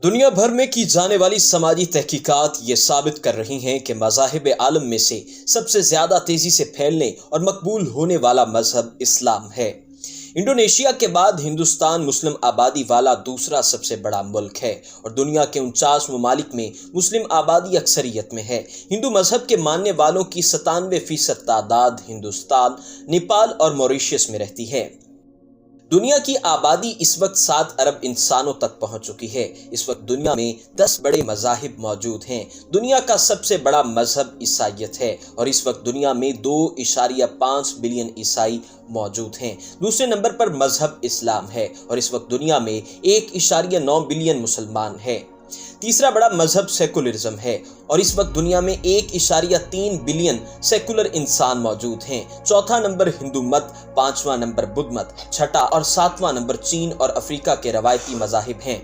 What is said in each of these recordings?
دنیا بھر میں کی جانے والی سماجی تحقیقات یہ ثابت کر رہی ہیں کہ مذاہب عالم میں سے سب سے زیادہ تیزی سے پھیلنے اور مقبول ہونے والا مذہب اسلام ہے۔ انڈونیشیا کے بعد ہندوستان مسلم آبادی والا دوسرا سب سے بڑا ملک ہے اور دنیا کے 49 ممالک میں مسلم آبادی اکثریت میں ہے۔ ہندو مذہب کے ماننے والوں کی 97% تعداد ہندوستان، نیپال اور موریشیس میں رہتی ہے۔ دنیا کی آبادی اس وقت 7 ارب انسانوں تک پہنچ چکی ہے۔ اس وقت دنیا میں 10 بڑے مذاہب موجود ہیں۔ دنیا کا سب سے بڑا مذہب عیسائیت ہے اور اس وقت دنیا میں 2.5 بلین عیسائی موجود ہیں۔ دوسرے نمبر پر مذہب اسلام ہے اور اس وقت دنیا میں 1.9 بلین مسلمان ہیں۔ تیسرا بڑا مذہب سیکولرزم ہے اور اس وقت دنیا میں 1.3 بلین سیکولر انسان موجود ہیں۔ چوتھا نمبر ہندو مت، 5واں نمبر بدھ مت، چھٹا اور 7واں نمبر چین اور افریقہ کے روایتی مذاہب ہیں۔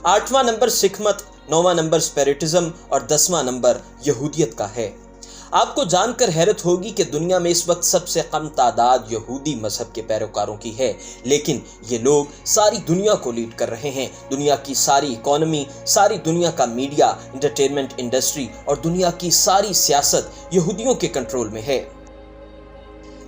8واں نمبر سکھ مت، 9واں نمبر اسپریٹزم اور 10واں نمبر یہودیت کا ہے۔ آپ کو جان کر حیرت ہوگی کہ دنیا میں اس وقت سب سے کم تعداد یہودی مذہب کے پیروکاروں کی ہے، لیکن یہ لوگ ساری دنیا کو لیڈ کر رہے ہیں۔ دنیا کی ساری اکانومی، ساری دنیا کا میڈیا، انٹرٹینمنٹ انڈسٹری اور دنیا کی ساری سیاست یہودیوں کے کنٹرول میں ہے۔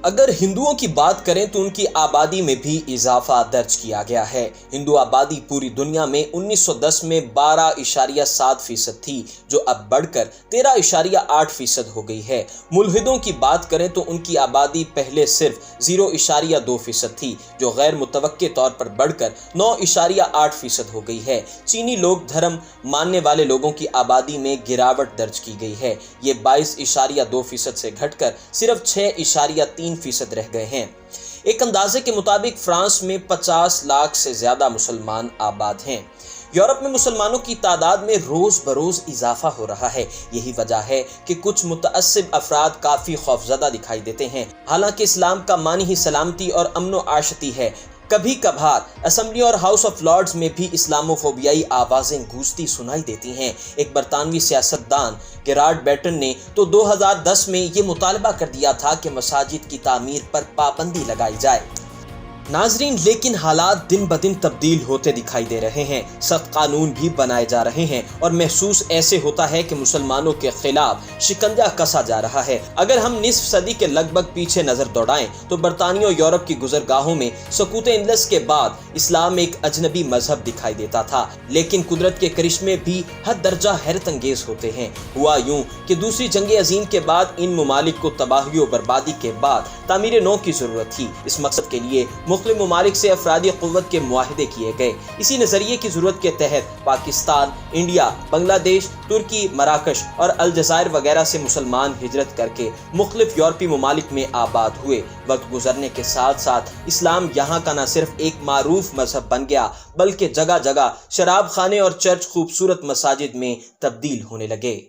اگر ہندوؤں کی بات کریں تو ان کی آبادی میں بھی اضافہ درج کیا گیا ہے۔ ہندو آبادی پوری دنیا میں 1910 میں 12.7% تھی، جو اب بڑھ کر 13.8% ہو گئی ہے۔ ملحدوں کی بات کریں تو ان کی آبادی پہلے صرف 0.2% تھی، جو غیر متوقع طور پر بڑھ کر 9.8% ہو گئی ہے۔ چینی لوک دھرم ماننے والے لوگوں کی آبادی میں گراوٹ درج کی گئی ہے۔ یہ 22.2% سے گھٹ کر صرف 6.3% رہ گئے ہیں۔ ایک اندازے کے مطابق فرانس میں 50 لاکھ سے زیادہ مسلمان آباد ہیں۔ یورپ میں مسلمانوں کی تعداد میں روز بروز اضافہ ہو رہا ہے۔ یہی وجہ ہے کہ کچھ متعصب افراد کافی خوفزدہ دکھائی دیتے ہیں۔ حالانکہ اسلام کا معنی ہی سلامتی اور امن و عاشتی ہے، کبھی کبھار اسمبلی اور ہاؤس آف لارڈز میں بھی اسلامو فوبیائی آوازیں گونجتی سنائی دیتی ہیں۔ ایک برطانوی سیاستدان گیرارڈ بیٹن نے تو 2010 میں یہ مطالبہ کر دیا تھا کہ مساجد کی تعمیر پر پابندی لگائی جائے۔ ناظرین، لیکن حالات دن بدن تبدیل ہوتے دکھائی دے رہے ہیں۔ سخت قانون بھی بنائے جا رہے ہیں اور محسوس ایسے ہوتا ہے کہ مسلمانوں کے خلاف شکنجہ کسا جا رہا ہے۔ اگر ہم نصف صدی کے لگ بھگ پیچھے نظر دوڑائیں تو برطانیہ اور یورپ کی گزرگاہوں میں سقوط اندلس کے بعد اسلام ایک اجنبی مذہب دکھائی دیتا تھا، لیکن قدرت کے کرشمے بھی حد درجہ حیرت انگیز ہوتے ہیں۔ ہوا یوں کہ دوسری جنگ عظیم کے بعد ان ممالک کو تباہی و بربادی کے بعد تعمیر نو کی ضرورت تھی۔ اس مقصد کے لیے مختلف ممالک سے افرادی قوت کے معاہدے کیے گئے۔ اسی نظریے کی ضرورت کے تحت پاکستان، انڈیا، بنگلہ دیش، ترکی، مراکش اور الجزائر وغیرہ سے مسلمان ہجرت کر کے مختلف یورپی ممالک میں آباد ہوئے۔ وقت گزرنے کے ساتھ ساتھ اسلام یہاں کا نہ صرف ایک معروف مذہب بن گیا، بلکہ جگہ جگہ شراب خانے اور چرچ خوبصورت مساجد میں تبدیل ہونے لگے۔